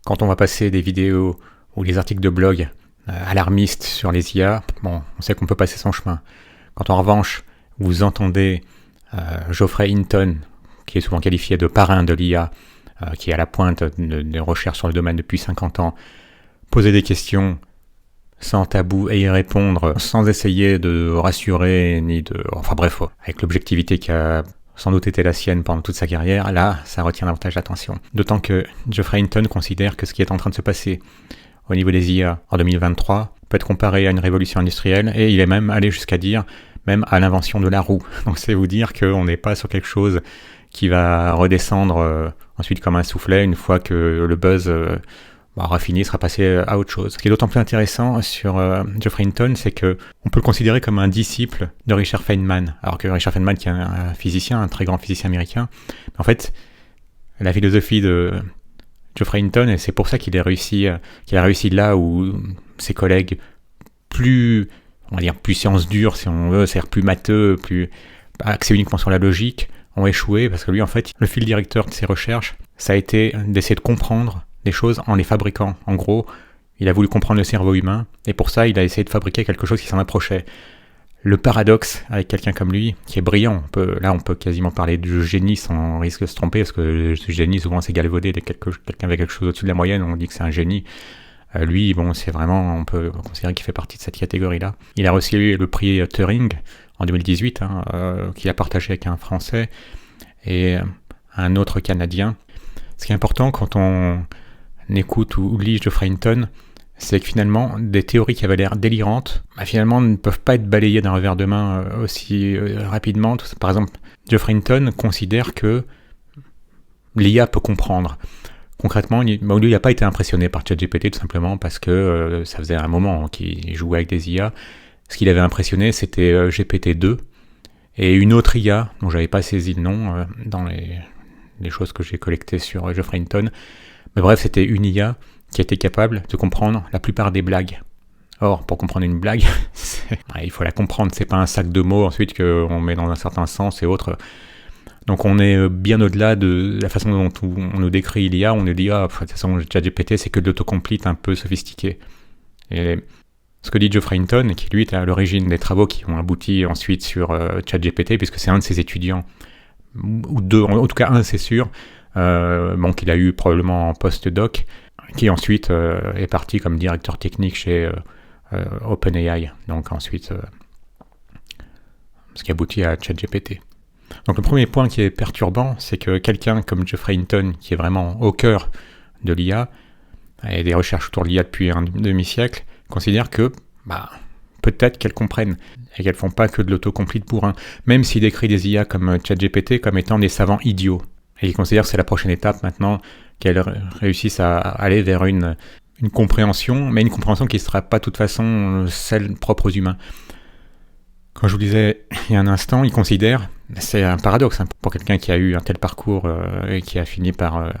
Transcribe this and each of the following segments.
Quand on va passer des vidéos ou des articles de blog alarmistes sur les IA, bon, on sait qu'on peut passer son chemin. Quand en revanche, vous entendez Geoffrey Hinton, qui est souvent qualifié de parrain de l'IA, qui est à la pointe des recherches sur le domaine depuis 50 ans, poser des questions sans tabou et y répondre sans essayer de rassurer ni de... Enfin bref, avec l'objectivité qui a sans doute été la sienne pendant toute sa carrière, là, ça retient davantage l'attention. D'autant que Geoffrey Hinton considère que ce qui est en train de se passer au niveau des IA en 2023 peut être comparé à une révolution industrielle, et il est même allé jusqu'à dire même à l'invention de la roue. Donc c'est vous dire qu'on n'est pas sur quelque chose qui va redescendre ensuite comme un soufflet une fois que le buzz aura fini, sera passé à autre chose. Ce qui est d'autant plus intéressant sur Geoffrey Hinton, c'est qu'on peut le considérer comme un disciple de Richard Feynman, alors que Richard Feynman, qui est un physicien, un très grand physicien américain, en fait, la philosophie de Geoffrey Hinton, et c'est pour ça qu'il a réussi là où ses collègues plus, on va dire, plus sciences dures, si on veut, c'est-à-dire plus matheux, plus axés uniquement sur la logique, ont échoué, parce que lui, en fait, le fil directeur de ses recherches, ça a été d'essayer de comprendre des choses en les fabriquant. En gros, il a voulu comprendre le cerveau humain, et pour ça, il a essayé de fabriquer quelque chose qui s'en approchait. Le paradoxe avec quelqu'un comme lui, qui est brillant, on peut quasiment parler de génie sans risque de se tromper, parce que le génie, souvent, c'est galvaudé. Dès que quelqu'un avec quelque chose au-dessus de la moyenne, on dit que c'est un génie. Lui, bon, c'est vraiment, on peut considérer qu'il fait partie de cette catégorie-là. Il a reçu le prix Turing en 2018, qu'il a partagé avec un Français et un autre Canadien. Ce qui est important quand on écoute ou lit Geoffrey Hinton, c'est que finalement, des théories qui avaient l'air délirantes, finalement ne peuvent pas être balayées d'un revers de main aussi rapidement. Par exemple, Geoffrey Hinton considère que l'IA peut comprendre. Concrètement, lui, il n'a pas été impressionné par ChatGPT tout simplement parce que ça faisait un moment qu'il jouait avec des IA. Ce qui l'avait impressionné, c'était GPT-2 et une autre IA dont j'avais pas saisi le nom dans les choses que j'ai collectées sur Geoffrey Hinton. Mais bref, c'était une IA qui était capable de comprendre la plupart des blagues. Or, pour comprendre une blague, il faut la comprendre. C'est pas un sac de mots ensuite qu'on met dans un certain sens et autres. Donc on est bien au-delà de la façon dont on nous décrit l'IA. On nous dit, de toute façon, ChatGPT, c'est que de l'autocomplete un peu sophistiqué. Et ce que dit Geoffrey Hinton, qui lui est à l'origine des travaux qui ont abouti ensuite sur ChatGPT, puisque c'est un de ses étudiants, ou deux, en tout cas un c'est sûr, qu'il a eu probablement en post-doc, qui ensuite est parti comme directeur technique chez OpenAI, donc ensuite ce qui aboutit à ChatGPT. Donc le premier point qui est perturbant, c'est que quelqu'un comme Geoffrey Hinton, qui est vraiment au cœur de l'IA, et des recherches autour de l'IA depuis un demi-siècle, considère que peut-être qu'elles comprennent et qu'elles font pas que de l'autocomplete bourrin, même s'il décrit des IA comme ChatGPT comme étant des savants idiots. Et il considère que c'est la prochaine étape maintenant, qu'elles réussissent à aller vers une compréhension, mais une compréhension qui ne sera pas de toute façon celle propre aux humains. Quand je vous disais il y a un instant, il considère, c'est un paradoxe pour quelqu'un qui a eu un tel parcours et qui a fini par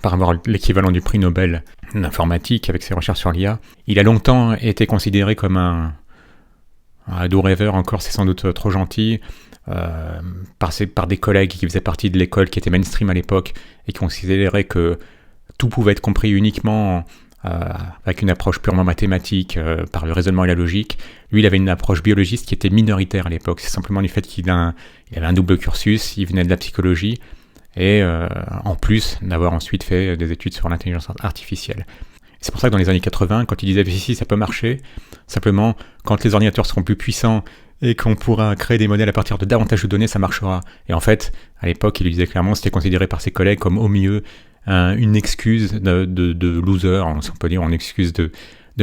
avoir l'équivalent du prix Nobel d'informatique avec ses recherches sur l'IA, il a longtemps été considéré comme un doux rêveur, encore c'est sans doute trop gentil, par des collègues qui faisaient partie de l'école qui était mainstream à l'époque et qui considéraient que tout pouvait être compris uniquement avec une approche purement mathématique, par le raisonnement et la logique. Lui, il avait une approche biologiste qui était minoritaire à l'époque. C'est simplement du fait qu'il avait un double cursus, il venait de la psychologie, et en plus d'avoir ensuite fait des études sur l'intelligence artificielle. C'est pour ça que dans les années 80, quand il disait si ça peut marcher, simplement quand les ordinateurs seront plus puissants et qu'on pourra créer des modèles à partir de davantage de données, ça marchera. Et en fait, à l'époque, il lui disait clairement, c'était considéré par ses collègues comme au mieux une excuse de loser, si on peut dire, une excuse de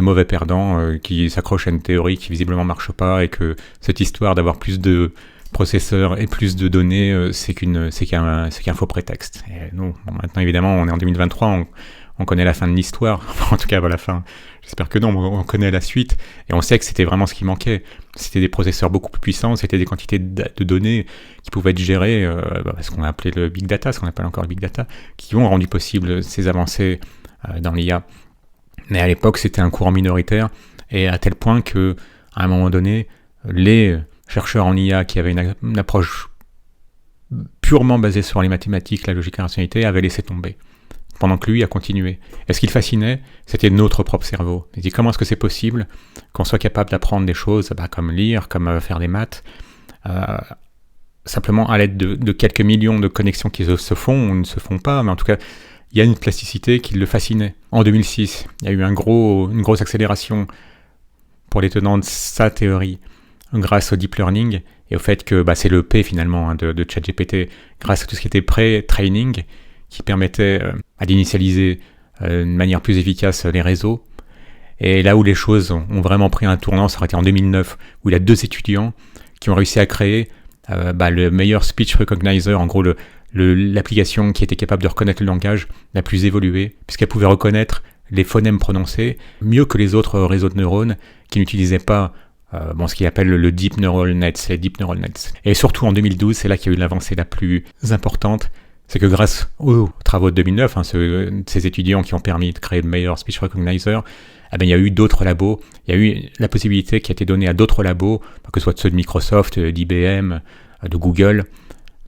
mauvais perdant qui s'accroche à une théorie qui visiblement marche pas, et que cette histoire d'avoir plus de processeurs et plus de données, c'est qu'un faux prétexte. Et nous, maintenant évidemment, on est en 2023, on connaît la fin de l'histoire, en tout cas la fin, j'espère que non, on connaît la suite, et on sait que c'était vraiment ce qui manquait. C'était des processeurs beaucoup plus puissants, c'était des quantités de données qui pouvaient être gérées, ce qu'on a appelé le big data, ce qu'on appelle encore le big data, qui ont rendu possible ces avancées dans l'IA. Mais à l'époque, c'était un courant minoritaire, et à tel point que, à un moment donné, les chercheurs en IA qui avaient une approche purement basée sur les mathématiques, la logique et la rationalité, avaient laissé tomber. pendant que lui a continué. Et ce qui le fascinait, c'était notre propre cerveau. Il dit comment est-ce que c'est possible qu'on soit capable d'apprendre des choses comme lire, comme faire des maths, simplement à l'aide de quelques millions de connexions qui se font ou ne se font pas, mais en tout cas, il y a une plasticité qui le fascinait. En 2006, il y a eu une grosse accélération pour les tenants de sa théorie grâce au deep learning et au fait que c'est le P finalement de ChatGPT, grâce à tout ce qui était pré-training qui permettait d'initialiser de manière plus efficace les réseaux. Et là où les choses ont vraiment pris un tournant, ça aurait été en 2009, où il y a 2 étudiants qui ont réussi à créer le meilleur speech recognizer, en gros l'application qui était capable de reconnaître le langage la plus évoluée, puisqu'elle pouvait reconnaître les phonèmes prononcés mieux que les autres réseaux de neurones qui n'utilisaient pas ce qu'ils appellent le deep neural nets, les deep neural nets. Et surtout en 2012, c'est là qu'il y a eu l'avancée la plus importante, c'est que grâce aux travaux de 2009, ces étudiants qui ont permis de créer le meilleur speech recognizer, il y a eu d'autres labos, il y a eu la possibilité qui a été donnée à d'autres labos, que ce soit ceux de Microsoft, d'IBM, de Google,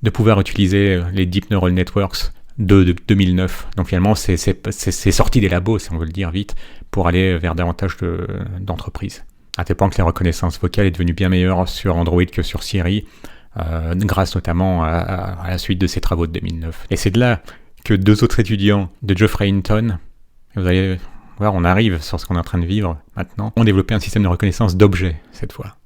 de pouvoir utiliser les Deep Neural Networks de 2009. Donc finalement, c'est sorti des labos, si on veut le dire vite, pour aller vers davantage d'entreprises. À tel point que la reconnaissance vocale est devenue bien meilleure sur Android que sur Siri, grâce notamment à la suite de ces travaux de 2009. Et c'est de là que 2 autres étudiants de Geoffrey Hinton, vous allez voir, on arrive sur ce qu'on est en train de vivre maintenant, ont développé un système de reconnaissance d'objets, cette fois.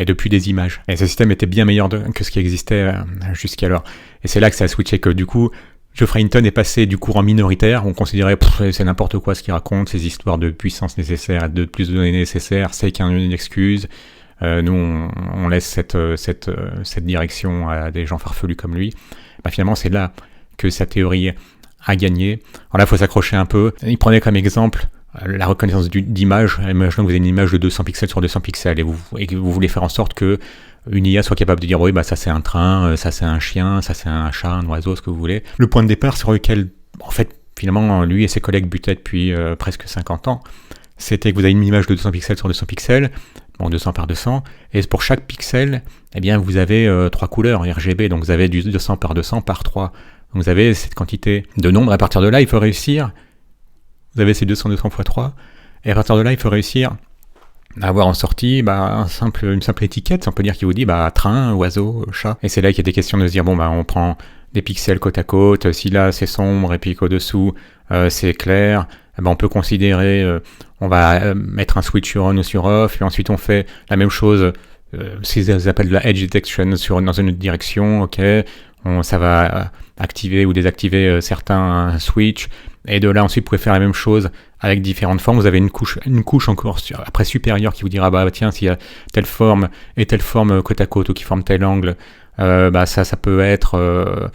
Et depuis des images. Et ce système était bien meilleur que ce qui existait jusqu'alors. Et c'est là que ça a switché, que du coup, Geoffrey Hinton est passé du courant minoritaire, on considérait c'est n'importe quoi ce qu'il raconte, ces histoires de puissance nécessaire, de plus de données nécessaires, c'est qu'une excuse. Nous, on laisse cette direction à des gens farfelus comme lui. Finalement, c'est là que sa théorie a gagné. Alors là, il faut s'accrocher un peu. Il prenait comme exemple la reconnaissance d'image. Imaginons que vous avez une image de 200 pixels sur 200 pixels et que vous voulez faire en sorte que une IA soit capable de dire oui, ça c'est un train, ça c'est un chien, ça c'est un chat, un oiseau, ce que vous voulez. Le point de départ sur lequel, en fait, finalement, lui et ses collègues butaient depuis presque 50 ans, c'était que vous avez une image de 200 pixels sur 200 pixels, 200 par 200, et pour chaque pixel, vous avez 3 couleurs RGB, donc vous avez du 200 par 200 par 3. Donc vous avez cette quantité de nombres. À partir de là, il faut réussir, vous avez ces 200 x 3, et à partir de là, il faut réussir à avoir en sortie une simple étiquette, on peut dire, qui vous dit train, oiseau, chat. Et c'est là qu'il y a des questions de se dire, on prend des pixels côte à côte, si là c'est sombre et puis qu'au-dessous c'est clair, on peut considérer, on va mettre un switch sur on ou sur off, puis ensuite on fait la même chose, ce qu'ils appellent de la edge detection dans une autre direction, ok, ça va activer ou désactiver certains switches, et de là ensuite vous pouvez faire la même chose avec différentes formes. Vous avez une couche encore après supérieure qui vous dira tiens, s'il y a telle forme et telle forme côte à côte ou qui forme tel angle, ça peut être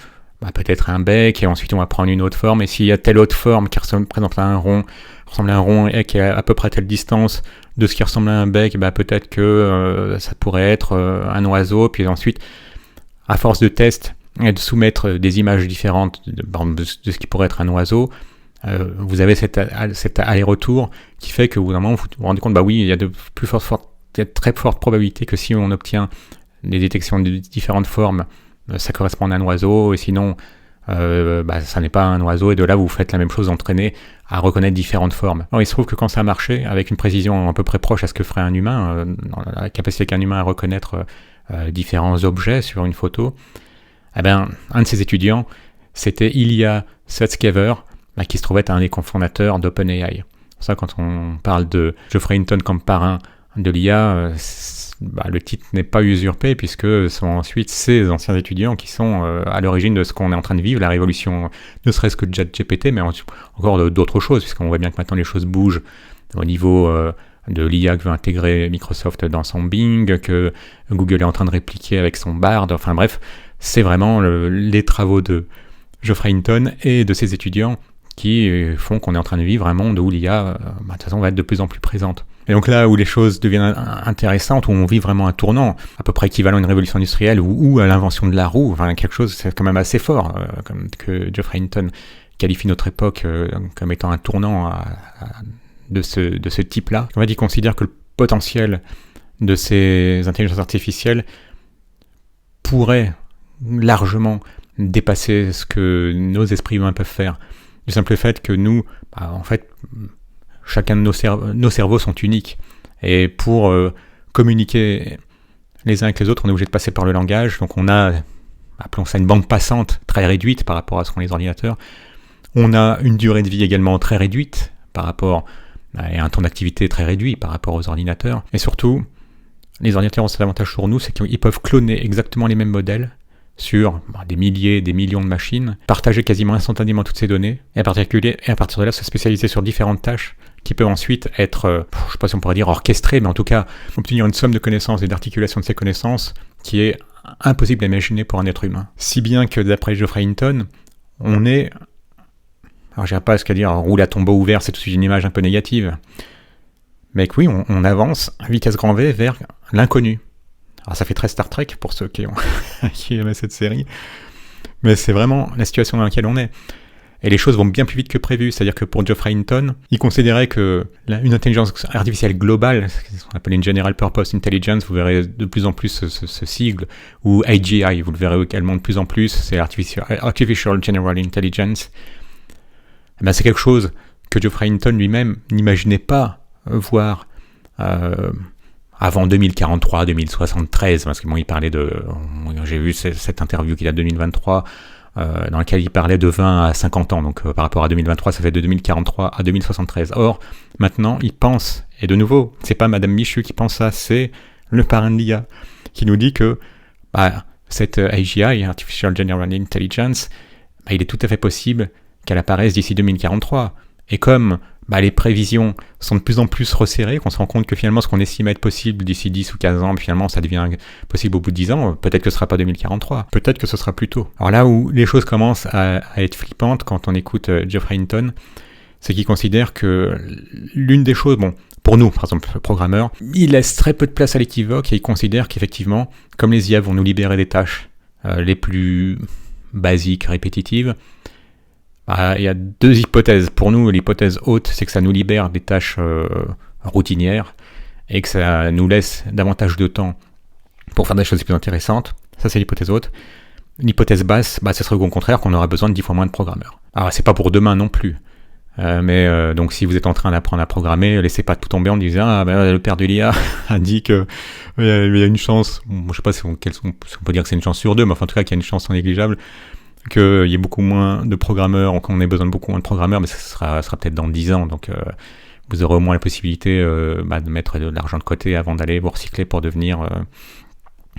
peut-être un bec, et ensuite on va prendre une autre forme, et s'il y a telle autre forme qui ressemble par exemple à un rond et qui est à peu près à telle distance de ce qui ressemble à un bec, peut-être que ça pourrait être un oiseau. Puis ensuite, à force de tests et de soumettre des images différentes de ce qui pourrait être un oiseau, vous avez cet aller-retour qui fait que au bout d'un moment vous vous rendez compte, il y a de très fortes probabilités que si on obtient des détections de différentes formes, ça correspond à un oiseau, et sinon ça n'est pas un oiseau, et de là vous faites la même chose, entraîner à reconnaître différentes formes. Alors il se trouve que quand ça a marché, avec une précision à peu près proche à ce que ferait un humain, dans la capacité qu'un humain à reconnaître différents objets sur une photo, un de ses étudiants, c'était Ilya Sutskever, qui se trouvait être un des cofondateurs d'OpenAI. Pour ça, quand on parle de Geoffrey Hinton comme parrain de l'IA, le titre n'est pas usurpé, puisque ce sont ensuite ces anciens étudiants qui sont à l'origine de ce qu'on est en train de vivre, la révolution, ne serait-ce que de ChatGPT, mais encore d'autres choses, puisqu'on voit bien que maintenant les choses bougent au niveau de l'IA que veut intégrer Microsoft dans son Bing, que Google est en train de répliquer avec son Bard. Enfin bref, c'est vraiment les travaux de Geoffrey Hinton et de ses étudiants qui font qu'on est en train de vivre un monde où l'IA, de toute façon, va être de plus en plus présente. Et donc là où les choses deviennent intéressantes, où on vit vraiment un tournant, à peu près équivalent à une révolution industrielle ou à l'invention de la roue, quelque chose c'est quand même assez fort, comme que Geoffrey Hinton qualifie notre époque comme étant un tournant de ce type-là. En fait, il considère que le potentiel de ces intelligences artificielles pourrait largement dépasser ce que nos esprits humains peuvent faire. du simple fait que nous, en fait, chacun de nos cerveaux sont uniques. Et pour communiquer les uns avec les autres, on est obligé de passer par le langage. Donc on a, appelons ça une bande passante très réduite par rapport à ce qu'ont les ordinateurs. On a une durée de vie également très réduite par rapport à un temps d'activité très réduit par rapport aux ordinateurs. Et surtout, les ordinateurs ont cet avantage sur nous, c'est qu'ils peuvent cloner exactement les mêmes modèles sur des milliers, des millions de machines, partager quasiment instantanément toutes ces données, et à partir de là se spécialiser sur différentes tâches qui peuvent ensuite être, je ne sais pas si on pourrait dire orchestrées, mais en tout cas obtenir une somme de connaissances et d'articulation de ces connaissances qui est impossible à imaginer pour un être humain. Si bien que d'après Geoffrey Hinton, on est, alors je n'irai pas à ce qu'à dire roule à tombeau ouvert, c'est tout de suite une image un peu négative, mais que oui, on avance à vitesse grand V vers l'inconnu. Alors ça fait très Star Trek pour ceux qui aimaient cette série, mais c'est vraiment la situation dans laquelle on est. Et les choses vont bien plus vite que prévu, c'est-à-dire que pour Geoffrey Hinton, il considérait que une intelligence artificielle globale, ce qu'on appelle une General Purpose Intelligence, vous verrez de plus en plus ce sigle, ou AGI, vous le verrez également de plus en plus, c'est Artificial General Intelligence. Eh bien, c'est quelque chose que Geoffrey Hinton lui-même n'imaginait pas voir avant 2043, 2073, parce que bon, il parlait j'ai vu cette interview qu'il a de 2023, dans laquelle il parlait de 20 à 50 ans, donc par rapport à 2023, ça fait de 2043 à 2073. Or, maintenant, il pense, et de nouveau, c'est pas Madame Michu qui pense ça, c'est le parrain de l'IA, qui nous dit que cette AGI, Artificial General Intelligence, il est tout à fait possible qu'elle apparaisse d'ici 2043. Et comme les prévisions sont de plus en plus resserrées, qu'on se rend compte que finalement ce qu'on estime être possible d'ici 10 ou 15 ans, finalement ça devient possible au bout de 10 ans, peut-être que ce ne sera pas 2043, peut-être que ce sera plus tôt. Alors là où les choses commencent à être flippantes quand on écoute Geoffrey Hinton, c'est qu'il considère que l'une des choses, pour nous par exemple programmeurs, il laisse très peu de place à l'équivoque et il considère qu'effectivement, comme les IA vont nous libérer des tâches les plus basiques, répétitives, il y a deux hypothèses. Pour nous, l'hypothèse haute, c'est que ça nous libère des tâches routinières et que ça nous laisse davantage de temps pour faire des choses plus intéressantes. Ça, c'est l'hypothèse haute. L'hypothèse basse, ce serait au contraire qu'on aura besoin de 10 fois moins de programmeurs. Alors, c'est pas pour demain non plus. Mais donc, si vous êtes en train d'apprendre à programmer, laissez pas tout tomber en disant le père de l'IA a dit que il y a une chance. Je sais pas si on peut dire que c'est une chance sur deux, mais enfin, en tout cas, qu'il y a une chance non négligeable qu'il y ait beaucoup moins de programmeurs, qu'on ait besoin de beaucoup moins de programmeurs, mais ça sera peut-être dans 10 ans, donc vous aurez au moins la possibilité de mettre de l'argent de côté avant d'aller vous recycler pour devenir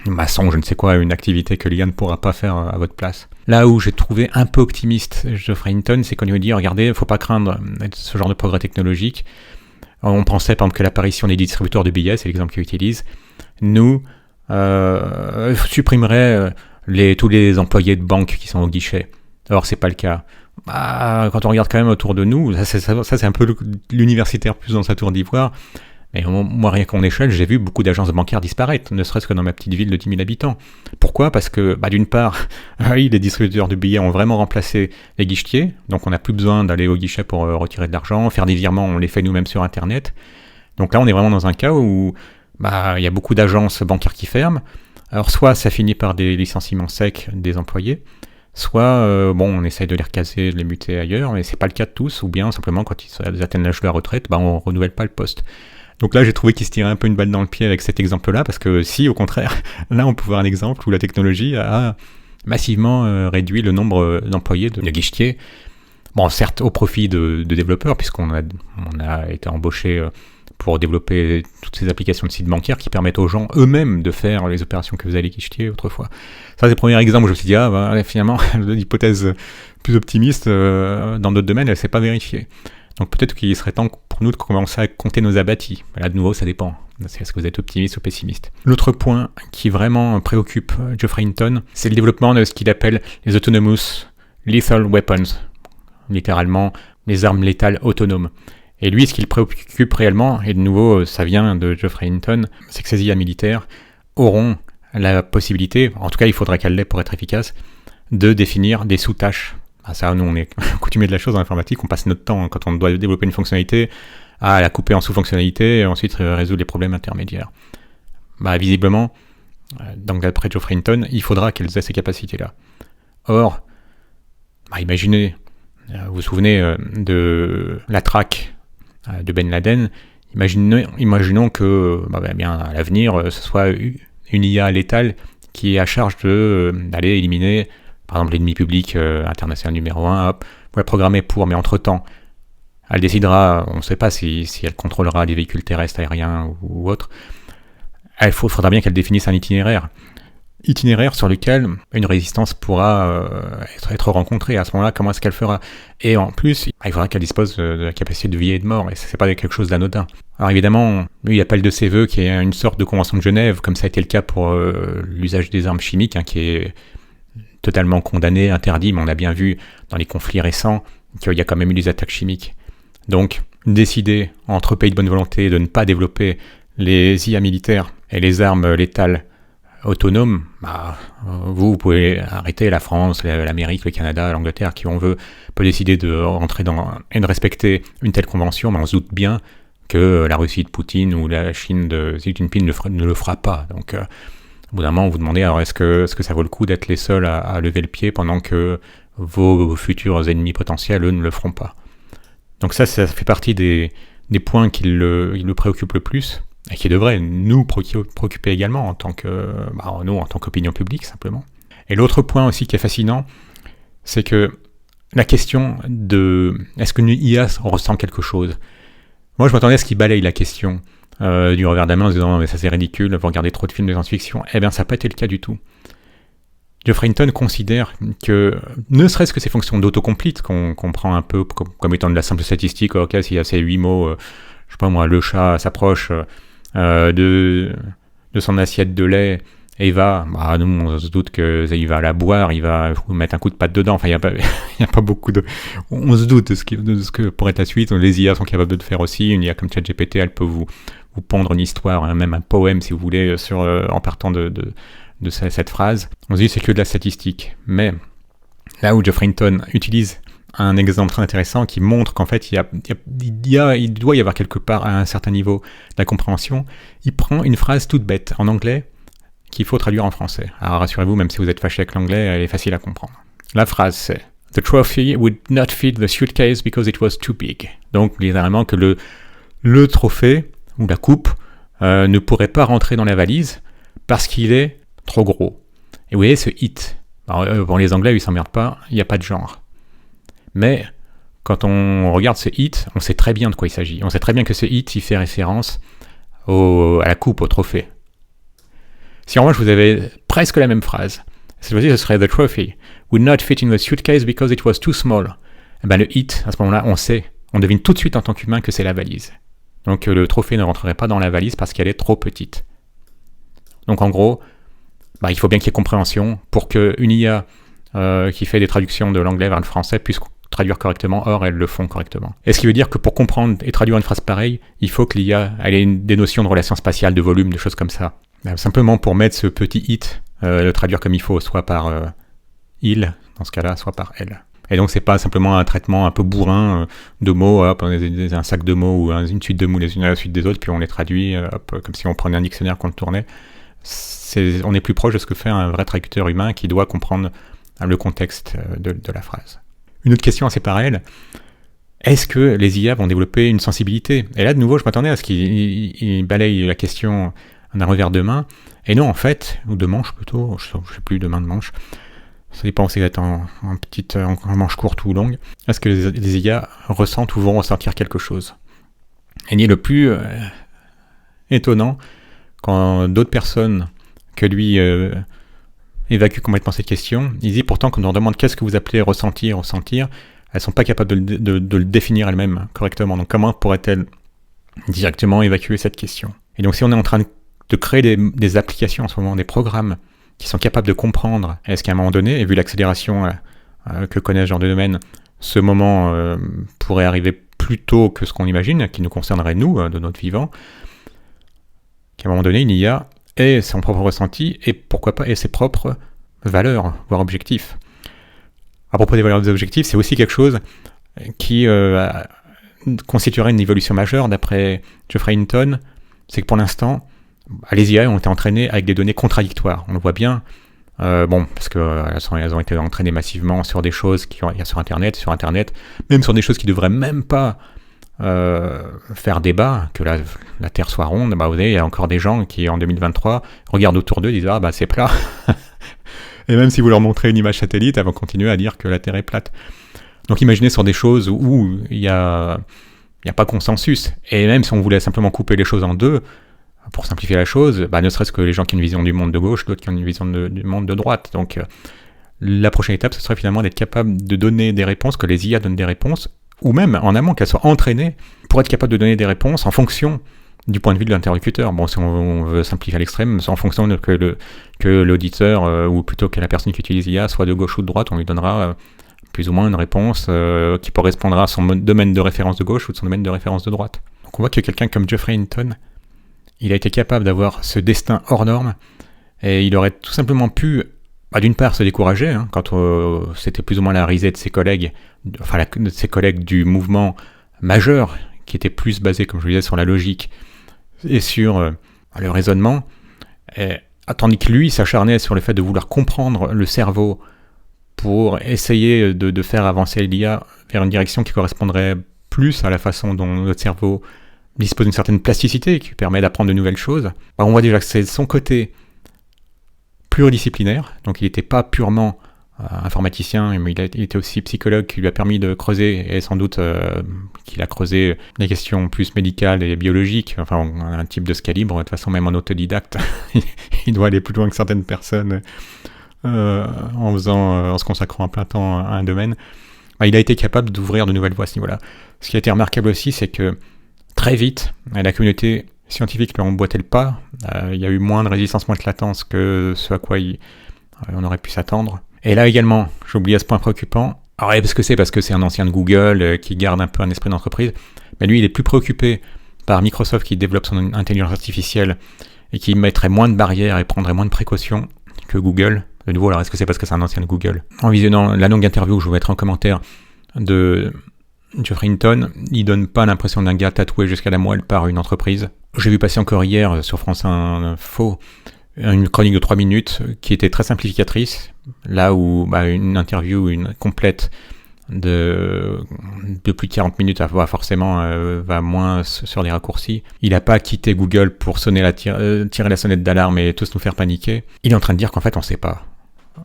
maçon, je ne sais quoi, une activité que l'IA ne pourra pas faire à votre place. Là où j'ai trouvé un peu optimiste Geoffrey Hinton, c'est qu'on lui dit, regardez, il ne faut pas craindre ce genre de progrès technologique. On pensait par exemple que l'apparition des distributeurs de billets, c'est l'exemple qu'il utilise, nous supprimerait tous les employés de banque qui sont au guichet. Or, c'est pas le cas. Quand on regarde quand même autour de nous, ça c'est un peu l'universitaire plus dans sa tour d'ivoire, mais moi, rien qu'en échelle, j'ai vu beaucoup d'agences bancaires disparaître, ne serait-ce que dans ma petite ville de 10 000 habitants. Pourquoi ? Parce que, d'une part, les distributeurs de billets ont vraiment remplacé les guichetiers, donc on n'a plus besoin d'aller au guichet pour retirer de l'argent, faire des virements, on les fait nous-mêmes sur Internet. Donc là, on est vraiment dans un cas où il y a beaucoup d'agences bancaires qui ferment. Alors soit ça finit par des licenciements secs des employés, soit on essaye de les recaser, de les muter ailleurs, mais c'est pas le cas de tous, ou bien simplement quand ils atteignent l'âge de la retraite, on renouvelle pas le poste. Donc là j'ai trouvé qu'ils se tiraient un peu une balle dans le pied avec cet exemple-là, parce que si au contraire, là on peut voir un exemple où la technologie a massivement réduit le nombre d'employés de guichetiers, certes au profit de développeurs, puisqu'on a été embauché pour développer toutes ces applications de sites bancaires qui permettent aux gens eux-mêmes de faire les opérations que vous allez guichetier autrefois. Ça, c'est le premier exemple où je me suis dit, finalement, l'hypothèse plus optimiste dans d'autres domaines, elle ne s'est pas vérifiée. Donc peut-être qu'il serait temps pour nous de commencer à compter nos abattis. Là, de nouveau, ça dépend. Est-ce que vous êtes optimiste ou pessimiste ? L'autre point qui vraiment préoccupe Geoffrey Hinton, c'est le développement de ce qu'il appelle les Autonomous Lethal Weapons, littéralement les armes létales autonomes. Et lui, ce qui le préoccupe réellement, et de nouveau, ça vient de Geoffrey Hinton, c'est que ces IA militaires auront la possibilité, en tout cas il faudrait qu'elles l'aient pour être efficaces, de définir des sous-tâches. Ça, nous, on est coutumiers de la chose dans l'informatique, on passe notre temps, quand on doit développer une fonctionnalité, à la couper en sous-fonctionnalités, et ensuite résoudre les problèmes intermédiaires. Visiblement, donc d'après Geoffrey Hinton, il faudra qu'elles aient ces capacités-là. Or, imaginez Vous vous souvenez de la traque de Ben Laden. Imaginons que bien, à l'avenir, ce soit une IA létale qui est à charge d'aller éliminer, par exemple, l'ennemi public international numéro 1, hop, vous la programmez pour, mais entre-temps, elle décidera, on ne sait pas si elle contrôlera les véhicules terrestres, aériens ou autres, il faudra bien qu'elle définisse un itinéraire sur lequel une résistance pourra être rencontrée. À ce moment-là, comment est-ce qu'elle fera? Et en plus, il faudra qu'elle dispose de la capacité de vie et de mort, et c'est pas quelque chose d'anodin. Alors évidemment, lui, il appelle de ses voeux qu'il y ait une sorte de convention de Genève, comme ça a été le cas pour l'usage des armes chimiques, qui est totalement condamné, interdit, mais on a bien vu dans les conflits récents qu'il y a quand même eu des attaques chimiques. Donc, décider entre pays de bonne volonté de ne pas développer les IA militaires et les armes létales autonomes, vous pouvez arrêter. La France, l'Amérique, le Canada, l'Angleterre, qui on veut, peut décider de rentrer et de respecter une telle convention, mais on se doute bien que la Russie de Poutine ou la Chine de Xi Jinping ne le fera pas. Donc, au bout d'un moment, vous demandez, alors est-ce que ça vaut le coup d'être les seuls à lever le pied pendant que vos futurs ennemis potentiels, eux, ne le feront pas? Donc ça fait partie des points qui le préoccupent le plus, et qui devraient nous préoccuper également en tant qu'opinion publique, simplement. Et l'autre point aussi qui est fascinant, c'est que la question de est-ce qu'une IA ressent quelque chose? Moi, je m'attendais à ce qu'il balaye la question du revers de la main en se disant non, mais ça c'est ridicule, vous regardez trop de films de science-fiction. Eh bien, ça n'a pas été le cas du tout. Geoffrey Hinton considère que, ne serait-ce que ces fonctions d'autocomplete, qu'on prend un peu comme étant de la simple statistique, ok, s'il y a ces 8 mots, je sais pas moi, le chat s'approche de son assiette de lait, et nous on se doute qu'il va la boire, il va vous mettre un coup de patte dedans, enfin il n'y a pas beaucoup de... On se doute de ce que pourrait être la suite. Les IA sont capables de le faire aussi, une IA comme ChatGPT, elle peut vous pondre une histoire, même un poème si vous voulez, en partant de cette phrase. On se dit c'est que de la statistique, mais là où Geoffrey Hinton utilise un exemple très intéressant qui montre qu'en fait il doit y avoir quelque part à un certain niveau de la compréhension, il prend une phrase toute bête en anglais qu'il faut traduire en français. Alors rassurez-vous, même si vous êtes fâché avec l'anglais, elle est facile à comprendre. La phrase c'est « The trophy would not fit the suitcase because it was too big ». Donc littéralement que le trophée ou la coupe ne pourrait pas rentrer dans la valise parce qu'il est trop gros. Et vous voyez ce hit. Alors, pour les Anglais, ils s'emmerdent pas, il n'y a pas de genre. Mais quand on regarde ce hit, on sait très bien de quoi il s'agit. On sait très bien que ce hit, il fait référence à la coupe, au trophée. Si en revanche vous avez presque la même phrase, cette fois-ci ce serait « The trophy would not fit in the suitcase because it was too small ». Et ben le hit, à ce moment-là, on devine tout de suite en tant qu'humain que c'est la valise. Donc le trophée ne rentrerait pas dans la valise parce qu'elle est trop petite. Donc en gros, il faut bien qu'il y ait compréhension pour qu'une IA qui fait des traductions de l'anglais vers le français puisse traduire correctement, or elles le font correctement. Et ce qui veut dire que pour comprendre et traduire une phrase pareille, il faut que l'IA ait des notions de relations spatiales, de volume, de choses comme ça. Simplement pour mettre ce petit hit, le traduire comme il faut, soit par il, dans ce cas-là, soit par elle. Et donc c'est pas simplement un traitement un peu bourrin de mots, hop, on a un sac de mots ou une suite de mots les unes à la suite des autres, puis on les traduit, comme si on prenait un dictionnaire qu'on le tournait. On est plus proche de ce que fait un vrai traducteur humain qui doit comprendre le contexte de la phrase. Une autre question assez pareille, est-ce que les IA vont développer une sensibilité? Et là, de nouveau, je m'attendais à ce qu'il balaye la question d'un revers de main, et non, en fait, ou de manche plutôt, je ne sais plus, de main de manche, ça dépend si vous êtes en manche courte ou longue, est-ce que les IA ressentent ou vont ressentir quelque chose? Et le plus étonnant, quand d'autres personnes que lui évacuent complètement cette question, il dit pourtant quand on leur demande qu'est-ce que vous appelez ressentir, elles ne sont pas capables de le définir elles-mêmes correctement. Donc comment pourraient-elles directement évacuer cette question? Et donc si on est en train de créer des applications en ce moment, des programmes qui sont capables de comprendre, est-ce qu'à un moment donné, et vu l'accélération que connaît ce genre de domaine, ce moment pourrait arriver plus tôt que ce qu'on imagine, qui nous concernerait nous, de notre vivant, qu'à un moment donné, une IA ait son propre ressenti et pourquoi pas ait ses propres valeurs, voire objectifs. À propos des valeurs des objectifs, c'est aussi quelque chose qui constituerait une évolution majeure d'après Geoffrey Hinton, c'est que pour l'instant, les IA ont été entraînées avec des données contradictoires. On le voit bien, Parce qu'elles ont été entraînées massivement sur des choses il y a sur Internet, même sur des choses qui devraient même pas faire débat, que la Terre soit ronde. Vous voyez, il y a encore des gens qui, en 2023, regardent autour d'eux et disent « Ah, c'est plat !» Et même si vous leur montrez une image satellite, elles vont continuer à dire que la Terre est plate. Donc imaginez sur des choses où il n'y a pas consensus. Et même si on voulait simplement couper les choses en deux, pour simplifier la chose, ne serait-ce que les gens qui ont une vision du monde de gauche, d'autres qui ont une vision du monde de droite. Donc la prochaine étape, ce serait finalement d'être capable de donner des réponses, que les IA donnent des réponses, ou même en amont qu'elles soient entraînées pour être capable de donner des réponses en fonction du point de vue de l'interlocuteur. Si on veut simplifier à l'extrême, c'est en fonction que l'auditeur, ou plutôt que la personne qui utilise l'IA, soit de gauche ou de droite, on lui donnera plus ou moins une réponse qui correspondra à son domaine de référence de gauche ou de son domaine de référence de droite. Donc on voit que quelqu'un comme Geoffrey Hinton, il a été capable d'avoir ce destin hors norme, et il aurait tout simplement pu, d'une part, se décourager, quand c'était plus ou moins la risée de ses collègues, de ses collègues du mouvement majeur, qui était plus basé, comme je le disais, sur la logique et sur le raisonnement, tandis que lui s'acharnait sur le fait de vouloir comprendre le cerveau pour essayer de faire avancer l'IA vers une direction qui correspondrait plus à la façon dont notre cerveau dispose d'une certaine plasticité, qui permet d'apprendre de nouvelles choses. On voit déjà que c'est son côté pluridisciplinaire, donc il n'était pas purement informaticien, mais il était aussi psychologue, qui lui a permis de creuser, et sans doute qu'il a creusé des questions plus médicales et biologiques, un type de ce calibre. De toute façon, même en autodidacte, il doit aller plus loin que certaines personnes en se consacrant à plein temps à un domaine. Il a été capable d'ouvrir de nouvelles voies à ce niveau-là. Ce qui a été remarquable aussi, c'est que très vite, la communauté scientifique leur emboîtait le pas. Il y a eu moins de résistance, moins de latence que ce à quoi on aurait pu s'attendre. Et là également, j'ai oublié ce point préoccupant. Parce que c'est un ancien de Google qui garde un peu un esprit d'entreprise. Mais lui, il est plus préoccupé par Microsoft qui développe son intelligence artificielle et qui mettrait moins de barrières et prendrait moins de précautions que Google. De nouveau, alors est-ce que c'est parce que c'est un ancien de Google ? En visionnant la longue interview que je vous mettrai en commentaire de Geoffrey Hinton, il donne pas l'impression d'un gars tatoué jusqu'à la moelle par une entreprise. J'ai vu passer encore hier sur France Info une chronique de 3 minutes qui était très simplificatrice, là où une interview complète de plus de 40 minutes va moins sur des raccourcis. Il n'a pas quitté Google pour tirer la sonnette d'alarme et tous nous faire paniquer. Il est en train de dire qu'en fait on ne sait pas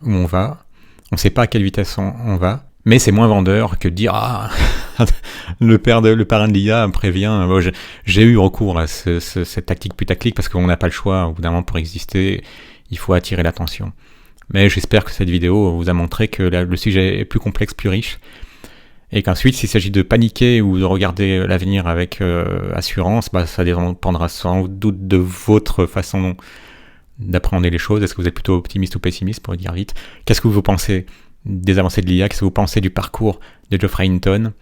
où on va, on ne sait pas à quelle vitesse on va, mais c'est moins vendeur que de dire le parrain de l'IA prévient. J'ai eu recours à cette tactique putaclic parce qu'on n'a pas le choix. Au bout d'un moment, pour exister, il faut attirer l'attention. Mais j'espère que cette vidéo vous a montré que le sujet est plus complexe, plus riche, et qu'ensuite, s'il s'agit de paniquer ou de regarder l'avenir avec assurance, ça dépendra sans doute de votre façon d'appréhender les choses. Est-ce que vous êtes plutôt optimiste ou pessimiste, pour le dire vite ? Qu'est-ce que vous pensez des avancées de l'IA? Qu'est-ce que vous pensez du parcours de Geoffrey Hinton?